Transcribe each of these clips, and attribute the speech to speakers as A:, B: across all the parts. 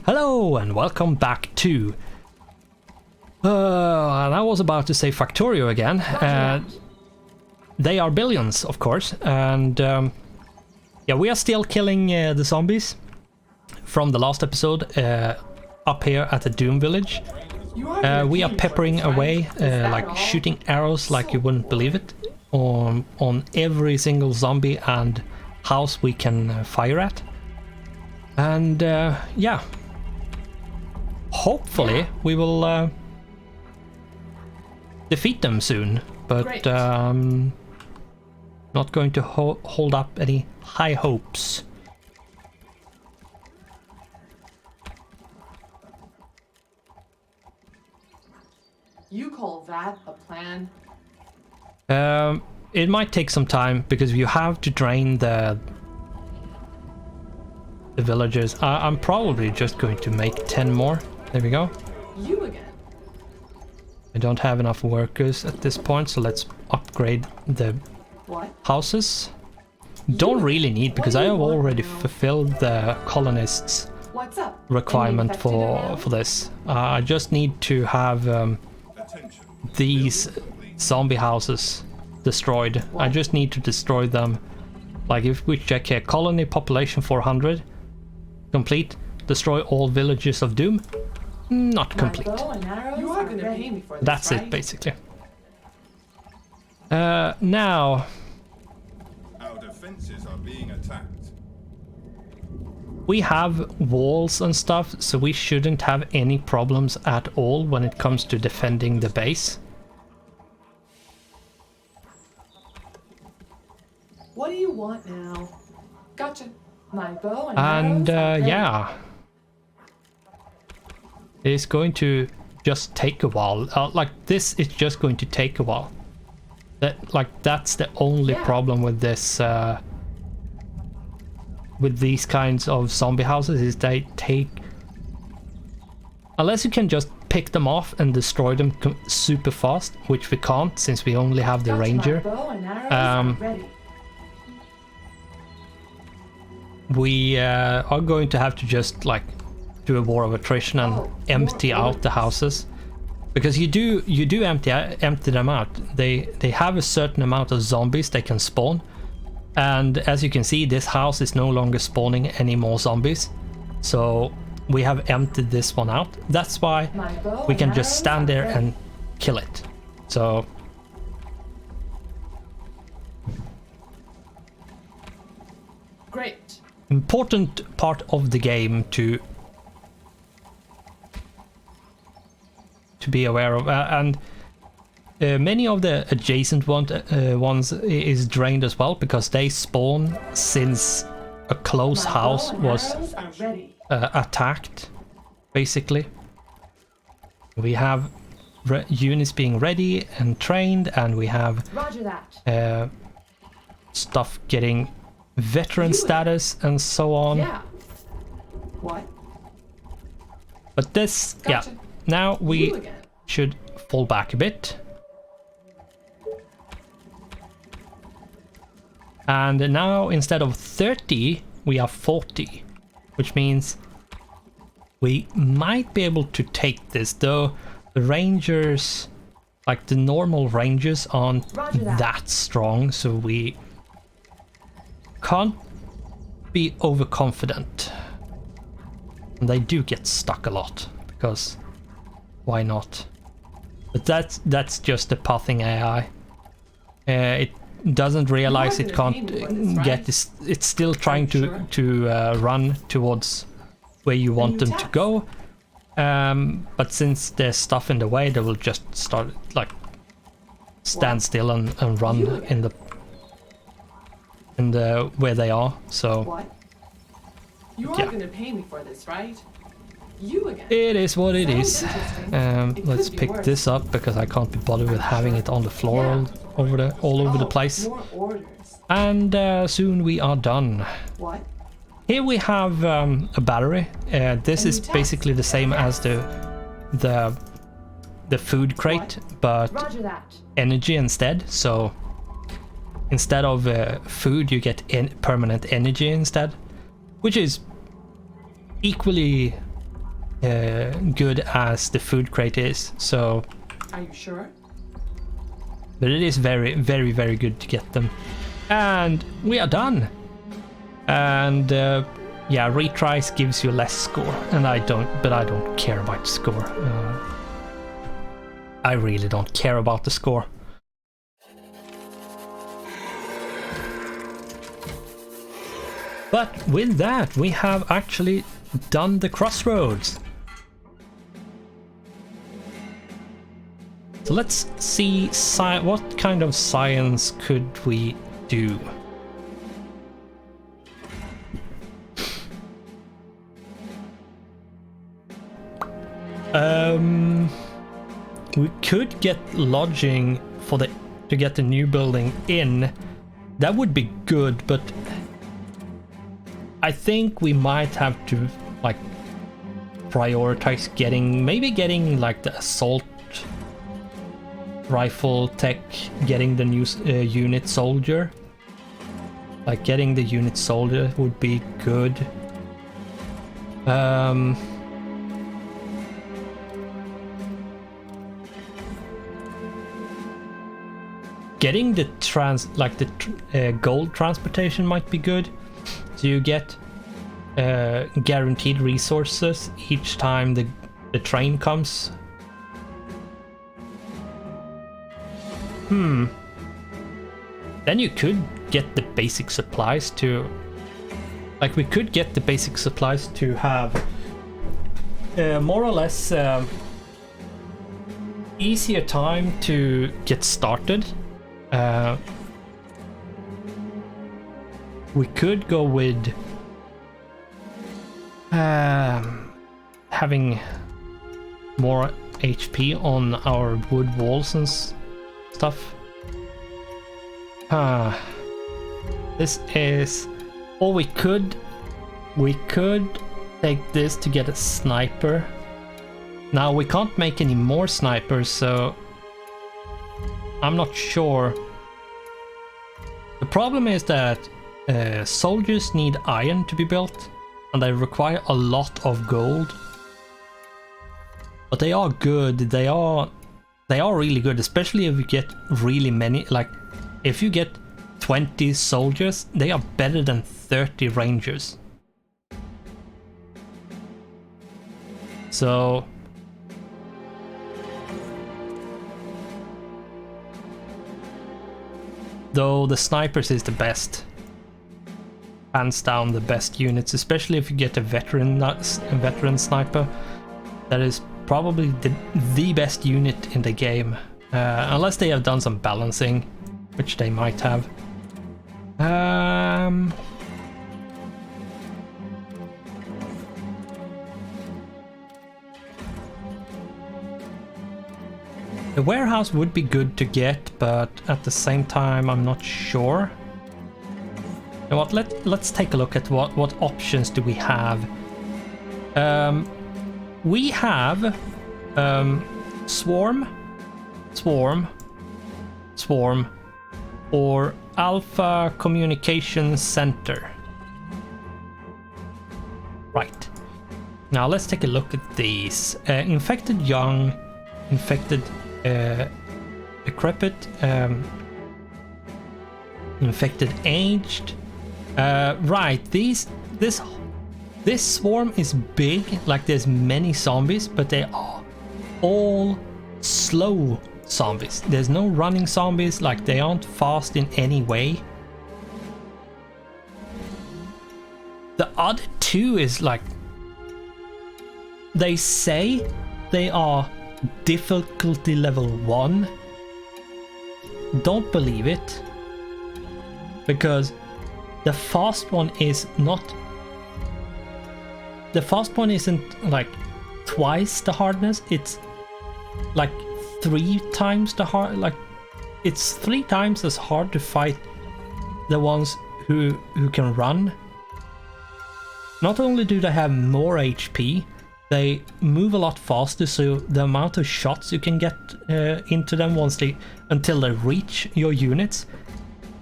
A: Hello and welcome back to and I was about to say Factorio again. They are billions, of course, and yeah, we are still killing the zombies from the last episode up here at the Doom Village. We are peppering away, like shooting arrows like you wouldn't believe it, on every single zombie and house we can fire at. And yeah, hopefully we will defeat them soon, but not going to hold up any high hopes.
B: You call that a plan?
A: It might take some time because you have to drain the villagers. I'm probably just going to make 10 more. There we go.
B: You again?
A: I don't have enough workers at this point, so let's upgrade the houses. Don't really need, because I have already fulfilled the colonists' requirement for this. I just need to have these zombie houses destroyed. I just need to destroy them. Like if we check here, colony population 400, complete. Destroy all villages of Doom. Not complete. That's it, basically. Now
C: our defenses are being attacked.
A: We have walls and stuff, so we shouldn't have any problems at all when it comes to defending the base.
B: What do you want now? Gotcha. My bow and
A: yeah, it's going to just take a while. Like this is just going to take a while. That's the only problem with this with these kinds of zombie houses, is they take, unless you can just pick them off and destroy them super fast, which we can't since we only have the ranger. We are going to have to just like do a war of attrition and empty out the houses, because you do empty them out. They have a certain amount of zombies they can spawn, and as you can see, this house is no longer spawning any more zombies, so we have emptied this one out. That's why we can just stand there and kill it. So
B: great.
A: Important part of the game to be aware of, and many of the adjacent ones is drained as well, because they spawn since a close house was attacked. Basically, we have units being ready and trained, and we have stuff getting veteran status and so on.
B: Yeah. What?
A: But this,
B: Gotcha.
A: yeah, now we should fall back a bit. And now instead of 30, we are 40, which means we might be able to take this, though the rangers, like the normal rangers, aren't that strong, so we can't be overconfident. And they do get stuck a lot, because why not? But that's just the pathing AI. It doesn't realize it can't get this. It's still trying to run towards where you want them to go. But since there's stuff in the way, they will just start like stand still and run in the where they are. So
B: what? You are gonna pay me for this, right? You again.
A: It is what it is. Let's pick this up, because I can't be bothered with having it on the floor all over the place. And soon we are done.
B: What?
A: Here we have a battery. This is basically the same as the food crate, but energy instead. So instead of food, you get permanent energy instead, which is equally good as the food crate is. So,
B: Are you sure?
A: but it is very, very, very good to get them. And we are done. And yeah, retries gives you less score, and I don't care about the score. I really don't care about the score. But with that, we have actually done the crossroads. So let's see what kind of science could we do. We could get lodging for to get the new building in. That would be good, but I think we might have to like prioritize getting like the assault rifle tech, getting the new unit soldier. Like getting the unit soldier would be good. Getting the gold transportation might be good. So you get guaranteed resources each time the train comes. Then you could get the basic supplies to... Like, we could get the basic supplies to have more or less easier time to get started. We could go with having more HP on our wood walls and stuff. This is... Or we could take this to get a sniper. Now we can't make any more snipers, so I'm not sure. The problem is that soldiers need iron to be built, and they require a lot of gold. But they are good. They are really good, especially if you get really many. Like, if you get 20 soldiers, they are better than 30 rangers. So though the snipers is the best, hands down the best units, especially if you get a veteran sniper. That is probably the best unit in the game, unless they have done some balancing, which they might have. The warehouse would be good to get, but at the same time I'm not sure. You know what, let's take a look at what options do we have. We have Swarm, or Alpha Communication Center. Right. Now let's take a look at these. Infected young, infected decrepit, infected aged. Right, this swarm is big, like there's many zombies, but they are all slow zombies. There's no running zombies, like they aren't fast in any way. The other two is like, they say they are difficulty level 1. Don't believe it, because the fast one is not. The fast one isn't like twice the hardness, it's like 3 times the hard, like it's 3 times as hard to fight the ones who can run. Not only do they have more HP, they move a lot faster, so the amount of shots you can get into them until they reach your units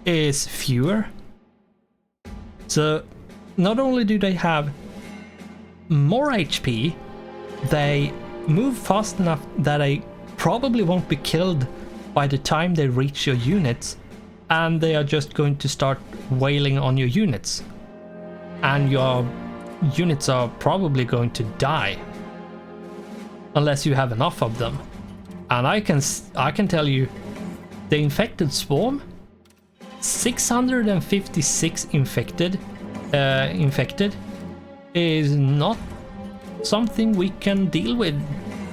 A: is fewer. So not only do they have more HP, they move fast enough that they probably won't be killed by the time they reach your units, and they are just going to start wailing on your units, and your units are probably going to die unless you have enough of them. And I can tell you, the infected swarm, 656 infected is not something we can deal with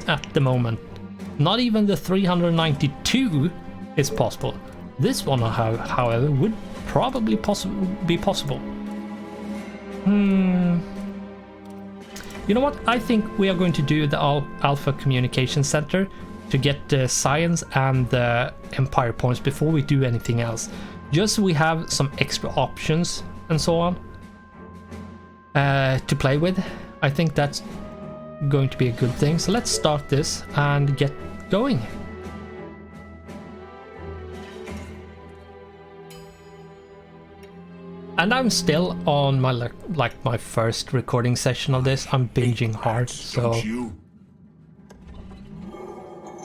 A: at the moment. Not even the 392 is possible. This one, however, would probably be possible. You know what? I think we are going to do the Alpha Communication Center to get the science and the Empire points before we do anything else. Just so we have some extra options and so on to play with. I think that's going to be a good thing. So let's start this and get going. And I'm still on my my first recording session of this. I'm binging hard, so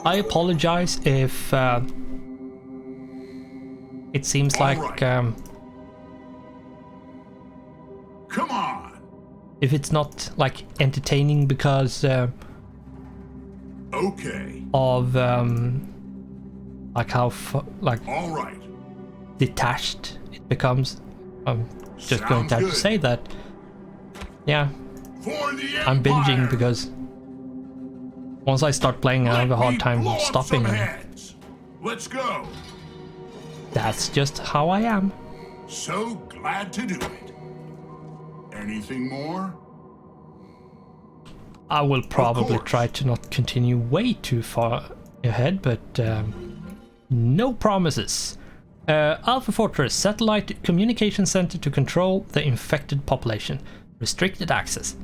A: I apologize if it seems like
C: Come on.
A: if it's not like entertaining because
C: Okay.
A: of like how
C: All right.
A: detached it becomes. I'm just going to have to say that, yeah,
C: For the
A: I'm binging
C: Empire.
A: because once I start playing, I have a hard time
C: Blow up
A: stopping.
C: some heads. Let's go.
A: That's just how I am.
C: So glad to do it. Anything more?
A: I will probably
C: course.
A: try to not continue way too far ahead, but no promises. Alpha Fortress, satellite communication center to control the infected population. Restricted access.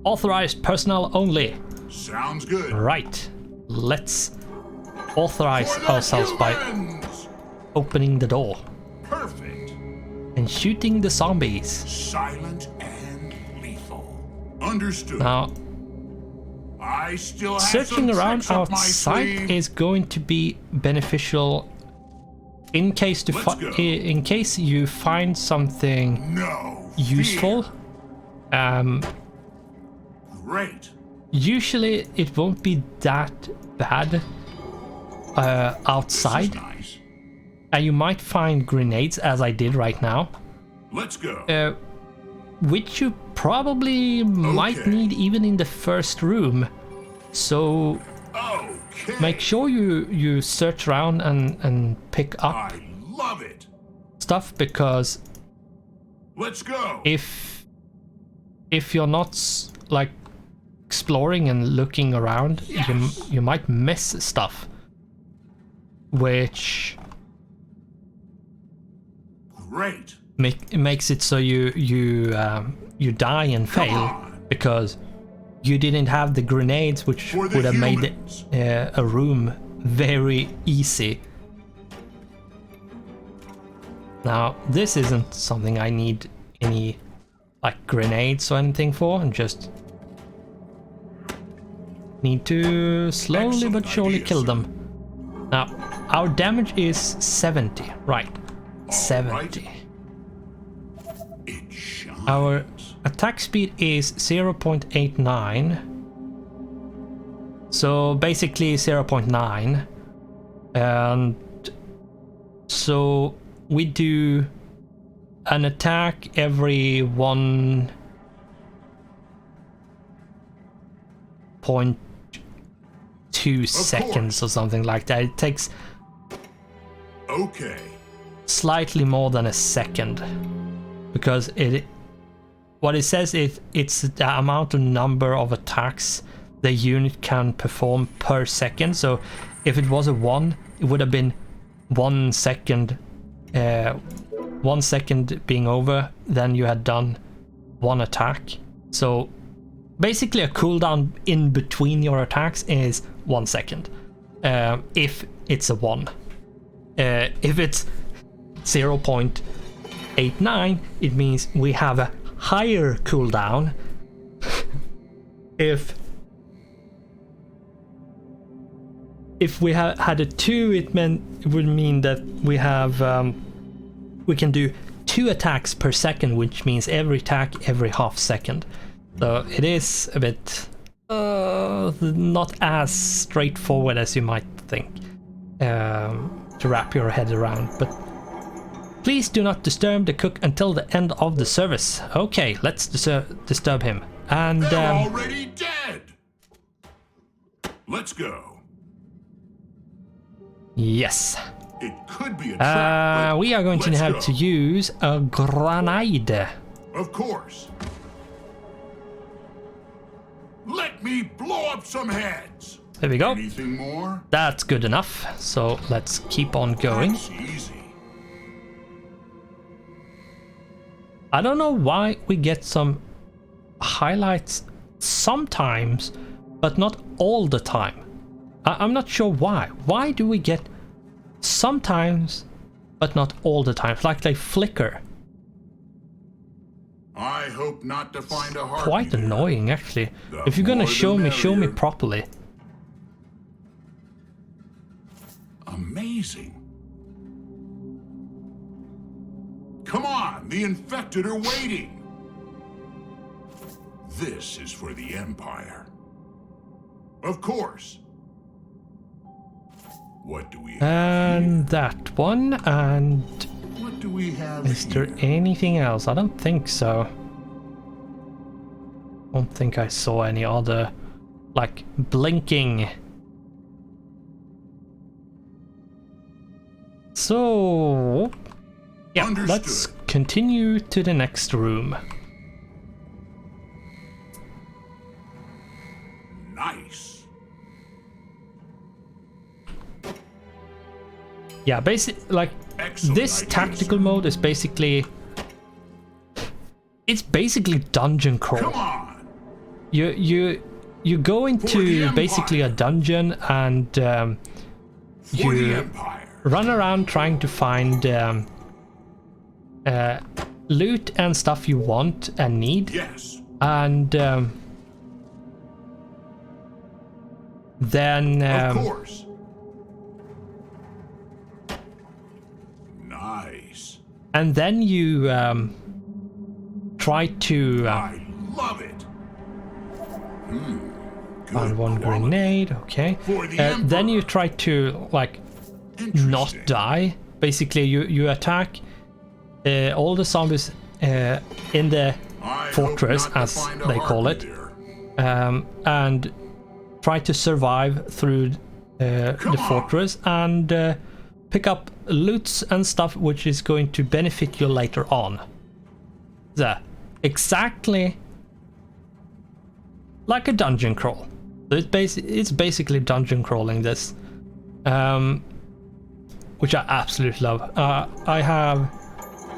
A: Authorized personnel only.
C: Sounds good.
A: Right. Let's authorize
C: For the
A: ourselves by
C: humans.
A: opening the door
C: Perfect.
A: and shooting the zombies.
C: Silent and lethal. Understood.
A: Now,
C: I still have
A: searching
C: some
A: around
C: tricks up my
A: outside
C: sleeve.
A: is going to be beneficial in case
C: Let's go.
A: in case you find something
C: No
A: useful.
C: fear. Great.
A: Usually it won't be that bad outside,
C: This is nice.
A: and you might find grenades, as I did right now,
C: Let's go.
A: which you probably might
C: Okay.
A: need even in the first room. So
C: Okay.
A: make sure you search around and pick up
C: I love it.
A: stuff, because
C: Let's go.
A: if you're not like exploring and looking around, you might miss stuff, which
C: Great.
A: makes it so you die and fail
C: on.
A: because you didn't have the grenades, which
C: For the
A: would have made
C: humans.
A: a room very easy. Now, this isn't something I need any like grenades or anything for. I just need to slowly
C: Excellent
A: but surely
C: idea,
A: kill
C: sir.
A: them. Now, our damage is 70, right? 70.
C: It shines.
A: Our attack speed is 0.89. So basically 0.9. And so we do an attack every 1.2 seconds or something like that. It takes
C: Okay.
A: slightly more than a second, because what it says is it's the amount of number of attacks the unit can perform per second. So if it was a 1, it would have been 1 second, 1 second being over, then you had done 1 attack. So basically a cooldown in between your attacks is 1 second, if it's a 1. If it's 0.89, it means we have a higher cooldown. If if we had a 2, it would mean that we have we can do 2 attacks per second, which means every attack every half second. So it is a bit not as straightforward as you might think to wrap your head around. But please do not disturb the cook until the end of the service. Okay, let's disturb him. And
C: They're already dead. Let's go.
A: Yes.
C: It could be a trap, but
A: we are going to
C: let's
A: have
C: go.
A: to use a grenade.
C: Of course. Let me blow up some heads.
A: There we go.
C: Anything more?
A: That's good enough. So let's keep on going.
C: That's easy.
A: I don't know why we get some highlights sometimes, but not all the time. I'm not sure why. Why do we get sometimes, but not all the time? It's like they flicker.
C: I hope not to find a harpy
A: Quite
C: there.
A: annoying, actually.
C: The
A: If you're gonna
C: more the
A: show me
C: merrier.
A: properly.
C: Amazing. Come on, the infected are waiting. This is for the Empire. Of course. What do we have
A: And
C: here?
A: that one, and
C: What do we have
A: is there
C: here?
A: anything else? I don't think so. Don't think I saw any other, like, blinking. So, yeah, let's
C: Understood.
A: continue to the next room.
C: Nice.
A: Yeah, like
C: Excellent
A: this
C: idea,
A: tactical
C: sir.
A: mode is basically, it's basically dungeon crawl.
C: Come on.
A: You go
C: the
A: into basically a
C: Empire.
A: dungeon and
C: For the
A: you
C: Empire.
A: run around trying to find loot and stuff you want and need,
C: Yes.
A: and then
C: Of course. Nice.
A: and then you try to
C: I love it.
A: find
C: Good
A: one
C: quality.
A: grenade. Okay.
C: For the
A: Then you
C: Emperor.
A: try to like not
C: Interesting.
A: die. Basically, you attack all the zombies in the
C: I hope
A: fortress,
C: not to
A: as
C: find a
A: they call
C: harpy
A: it,
C: there.
A: and try to survive through the
C: Come on.
A: fortress and pick up loots and stuff which is going to benefit you later on. Exactly like a dungeon crawl. So it's basically dungeon crawling this, which I absolutely love.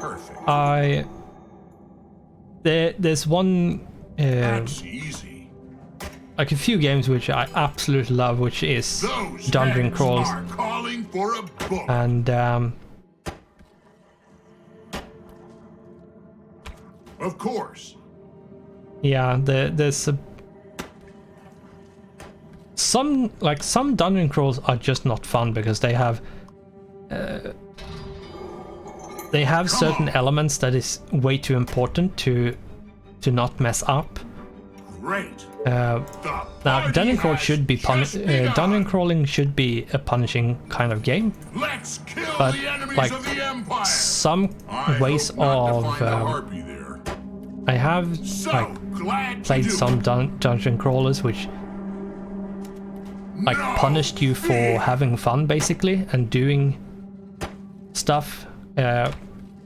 C: Perfect.
A: There's one
C: That's easy.
A: like a few games which I absolutely love, which is
C: Those
A: dungeon
C: heads
A: crawls,
C: are calling for a book.
A: and
C: Of course.
A: yeah, there's some dungeon crawls are just not fun because they have certain elements that is way too important to not mess up.
C: Great.
A: Now,
C: party
A: dungeon crawl
C: has
A: should be
C: just begun.
A: dungeon crawling should be a punishing kind of game.
C: Let's kill
A: but,
C: the enemies
A: like,
C: of the Empire.
A: Some
C: I
A: ways
C: hope not to
A: of
C: find a harpy there.
A: I have
C: So
A: like
C: glad to
A: played
C: do
A: some
C: it.
A: dungeon crawlers which like
C: No
A: punished you for
C: fear.
A: having fun basically and doing stuff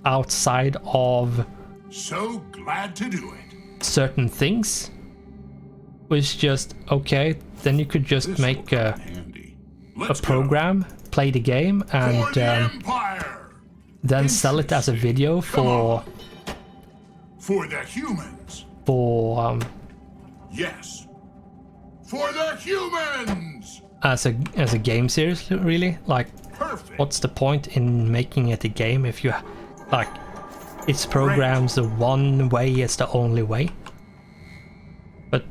A: outside of
C: So glad to do it.
A: certain things, which just okay, then you could just
C: This
A: make
C: will come
A: a
C: in handy. Let's go.
A: program, play the game,
C: For
A: and
C: the Empire.
A: then sell it as a video
C: Come
A: for
C: on. For the humans. Yes. For the humans.
A: as a game series, really. Like,
C: Perfect.
A: what's the point in making it a game if you like it's programmed the one way is the only way? But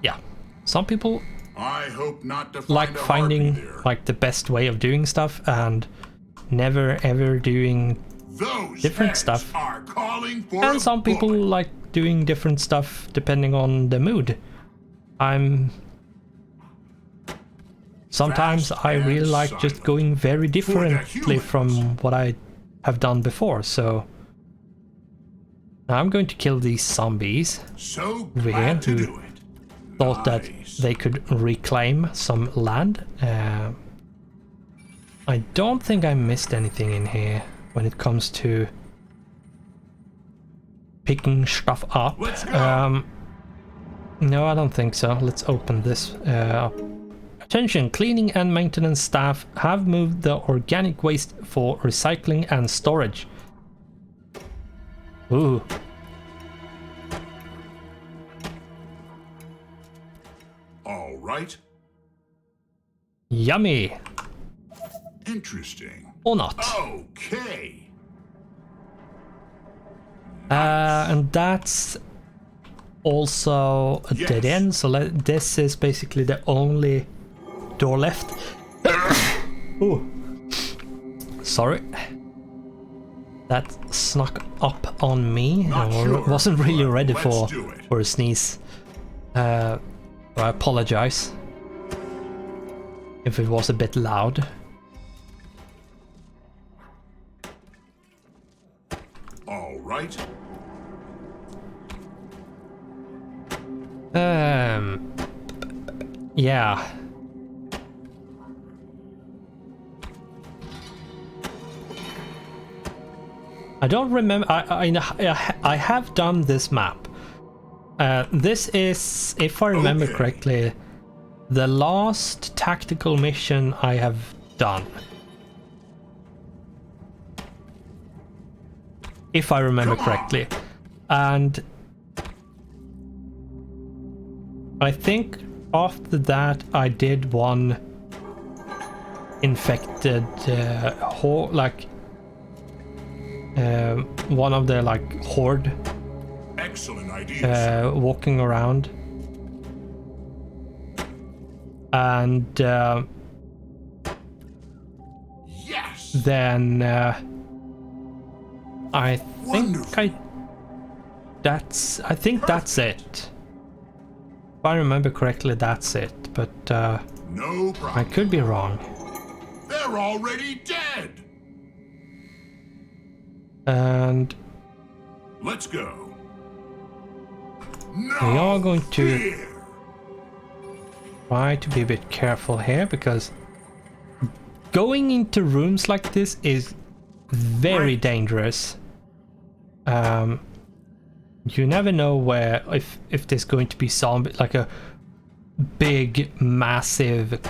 A: yeah, some people
C: I hope not to
A: like
C: find a
A: finding
C: harpy there.
A: like the best way of doing stuff and never ever doing
C: Those
A: different
C: heads
A: stuff.
C: are calling for
A: And
C: a
A: some people
C: bullet.
A: like doing different stuff depending on the mood. Sometimes
C: Fast
A: I really
C: and
A: like just
C: silent.
A: going very differently
C: humans.
A: from what I have done before, so I'm going to kill these zombies
C: So
A: over here
C: glad to
A: who
C: do it.
A: thought that
C: Nice.
A: they could reclaim some land. I don't think I missed anything in here when it comes to picking stuff up.
C: Let's go.
A: No, I don't think so. Let's open this up. Attention, cleaning and maintenance staff have moved the organic waste for recycling and storage. Ooh.
C: All right.
A: Yummy.
C: Interesting.
A: Or not.
C: Okay.
A: And that's also a
C: Yes.
A: dead end, so this is basically the only door left. Ooh. Sorry. That snuck up on me.
C: Not
A: I
C: sure,
A: wasn't really
C: but
A: ready
C: let's
A: for
C: do it.
A: a sneeze. I apologize if it was a bit loud.
C: All right.
A: Yeah. I don't remember. I have done this map. This is, if I remember
C: Okay.
A: correctly, the last tactical mission I have done. If I remember
C: Come on.
A: correctly. And I think after that I did one infected one of the like horde
C: Excellent idea.
A: walking around, and
C: Yes.
A: then I think
C: Wonderful.
A: I think that's it. If I remember correctly, that's it, but
C: No
A: I
C: problem.
A: could be wrong.
C: They're already dead.
A: And
C: Let's go. No
A: we are going to
C: fear.
A: try to be a bit careful here, because going into rooms like this is very
C: Right.
A: dangerous. You never know where, if there's going to be zombie, like a big massive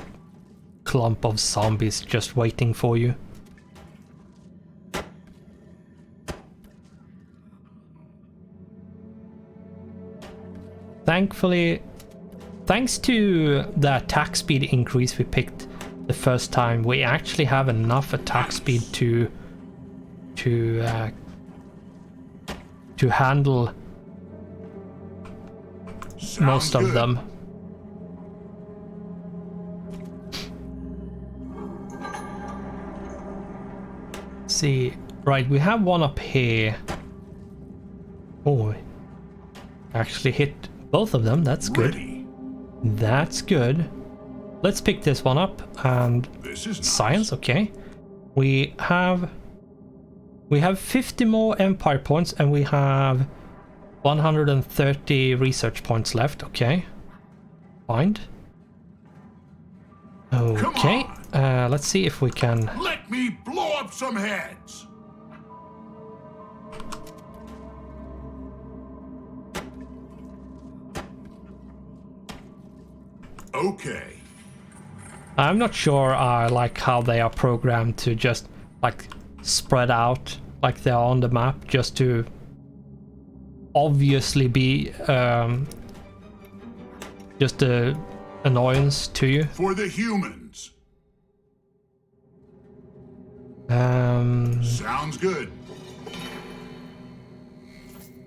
A: clump of zombies just waiting for you. Thankfully, thanks to the attack speed increase we picked the first time, we actually have enough attack speed to handle
C: Sounds
A: most of
C: good.
A: them. See, right, we have one up here. Oh, actually hit both of them. That's good.
C: Ready.
A: That's good. Let's pick this one up, and
C: This is nice.
A: science, okay. We have 50 more empire points, and we have 130 research points left. Okay, fine. Okay, let's see if we can.
C: Let me blow up some heads. Okay.
A: I'm not sure I like how they are programmed to just like spread out like they are on the map, just to obviously be just a annoyance to you.
C: For the humans. Sounds good.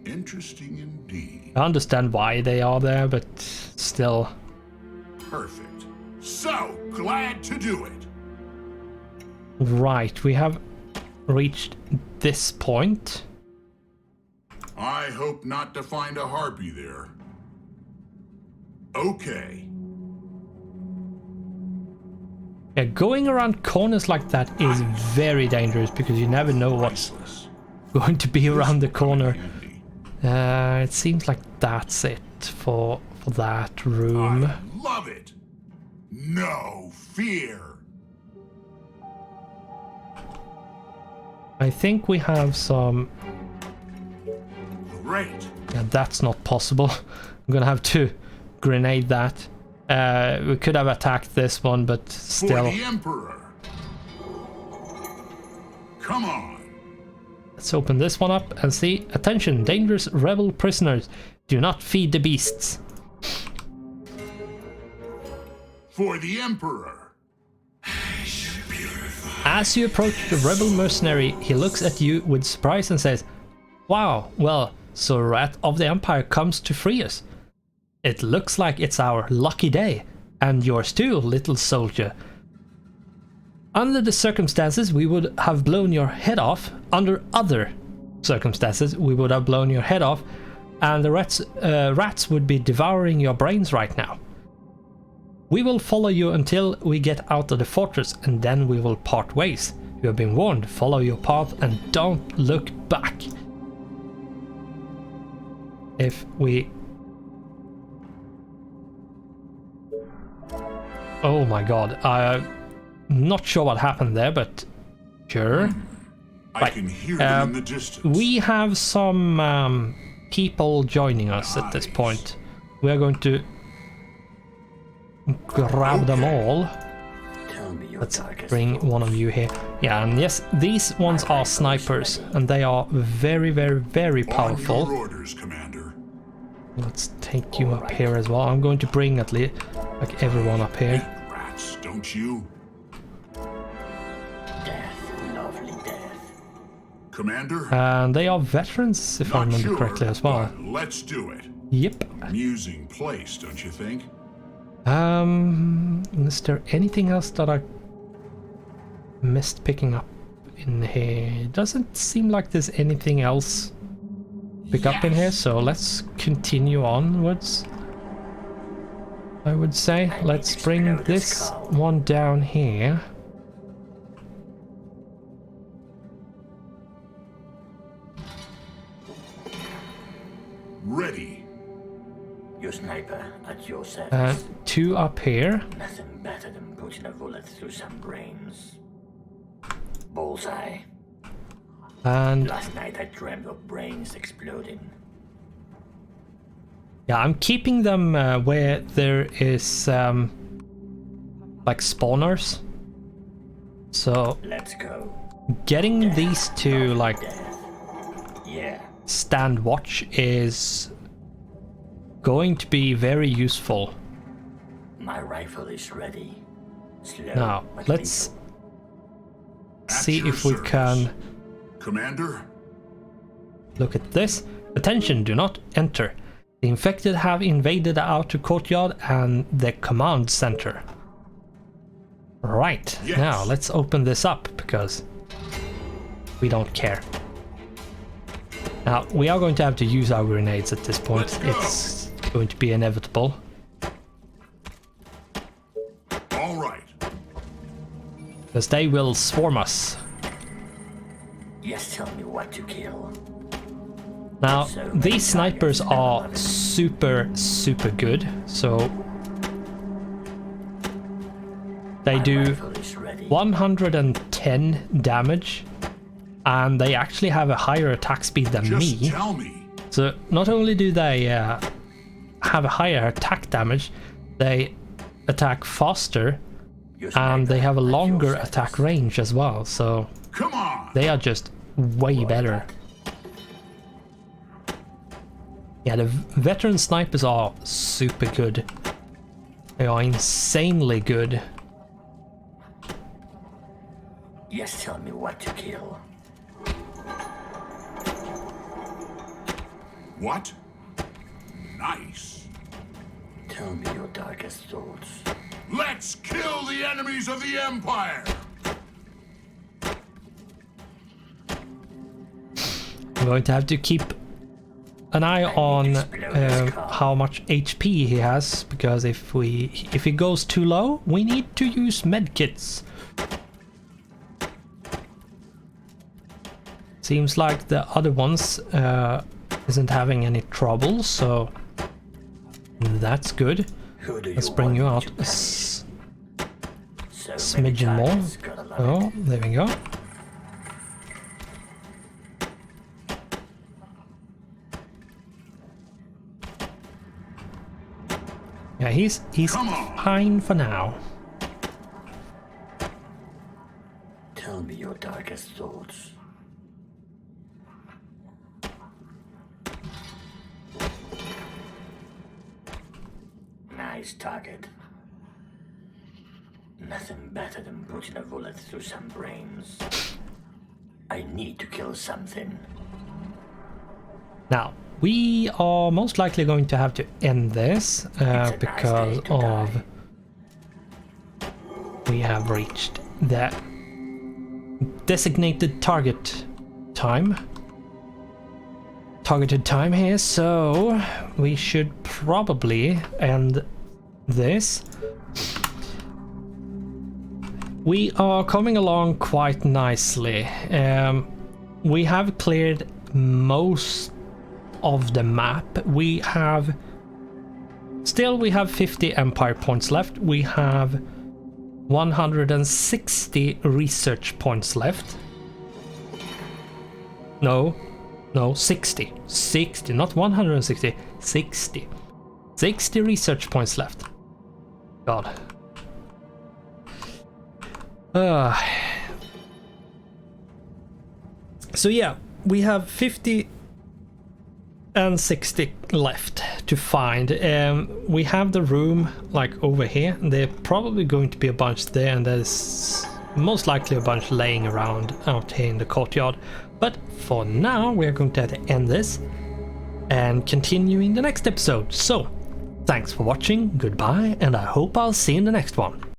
C: Interesting indeed.
A: I understand why they are there, but still.
C: Perfect. So glad to do it.
A: Right, we have reached this point.
C: I hope not to find a harpy there. Okay.
A: Yeah, going around corners like that is very dangerous because you never know what's
C: Priceless.
A: going to be around the corner.
C: Handy.
A: It seems like that's it for that room.
C: I love it. No fear.
A: I think we have some...
C: Great.
A: Yeah, that's not possible. I'm gonna have to grenade that. We could have attacked this one, but
C: For
A: still.
C: the Emperor. Come on.
A: Let's open this one up and see. Attention, dangerous rebel prisoners. Do not feed the beasts.
C: For the Emperor.
A: As you approach the rebel mercenary, he looks at you with surprise and says, "Wow, well, so Rat of the Empire comes to free us. It looks like it's our lucky day, and yours too, little soldier. Under the circumstances, we would have blown your head off. Under other circumstances, we would have blown your head off, and the rats would be devouring your brains right now. We will follow you until we get out of the fortress, and then we will part ways. You have been warned. Follow your path and don't look back." If we... Oh my god. Not sure what happened there, but sure.
C: I can hear them in the distance.
A: We have some people joining us at this point. We are going to grab them all. Let's bring one of you here. Yeah, and yes, these ones are snipers, and they are very, very, very powerful.
C: On your orders, Commander.
A: Let's take you up here as well. I'm going to bring at least like everyone up here.
C: Hate rats, don't you?
D: Death, lovely death.
C: Commander?
A: And they are veterans, if I
C: Not
A: remember
C: sure,
A: correctly as well.
C: but let's do it.
A: Yep.
C: Amusing place, don't you think?
A: Is there anything else that I missed picking up in here? It doesn't seem like there's anything else pick up in here, so let's continue onwards. I would say let's bring this one down here.
C: Ready.
D: Your sniper at your service.
A: Two up here.
D: Nothing better than putting a bullet through some brains. Bullseye.
A: And
D: Last night I dreamt of brains exploding.
A: yeah, I'm keeping them where there is like spawners. So
D: Let's go.
A: getting these to like
D: Death. Yeah.
A: stand watch is going to be very useful.
D: My rifle is ready. Slow,
A: Now,
D: but
A: let's
D: lethal.
A: see
C: your
A: if we
C: service.
A: can
C: Commander?
A: look at this. Attention, do not enter. The infected have invaded the outer courtyard and the command center. Right,
C: Yes.
A: now let's open this up because we don't care. Now, we are going to have to use our grenades at this point.
C: Let's go.
A: It's going to be inevitable.
C: All right.
A: Because they will swarm us.
D: Yes, tell me what to kill.
A: Now,
D: So many
A: these snipers
D: targets,
A: are
D: never
A: super, super good. So they
D: My
A: do
D: rifle is ready.
A: 110 damage, and they actually have a higher attack speed than
C: Just
A: me.
C: tell me.
A: So not only do they have a higher attack damage, they attack faster,
D: Your
A: and they
D: sniper
A: have a
D: at your
A: longer
D: service.
A: attack range as well. So
C: Come on.
A: they are just way better. Yeah, the veteran snipers are super good. They are insanely good.
D: Yes, tell me what to kill.
C: What? Nice.
D: Tell me your darkest thoughts.
C: Let's kill the enemies of the Empire!
A: I'm going to have to keep an eye on how much HP he has, because if he goes too low, we need to use medkits. Seems like the other ones isn't having any trouble, so that's good. Let's bring you out a smidgen more. Oh, there we go. Yeah, he's fine for now.
D: Tell me your darkest thoughts. Nice target. Nothing better than putting a bullet through some brains. I need to kill something.
A: Now, we are most likely going to have to end this because of we have reached the designated targeted time here, so we should probably end this. We are coming along quite nicely. We have cleared most of the map. We have 50 empire points left. We have 160 research points left. No, 60, not 160, 60 research points left. God. So yeah, we have 50 and 60 left to find. We have the room like over here. There's probably going to be a bunch there, and there's most likely a bunch laying around out here in the courtyard. But for now, we're going to have to end this and continue in the next episode. So, thanks for watching, goodbye, and I hope I'll see you in the next one.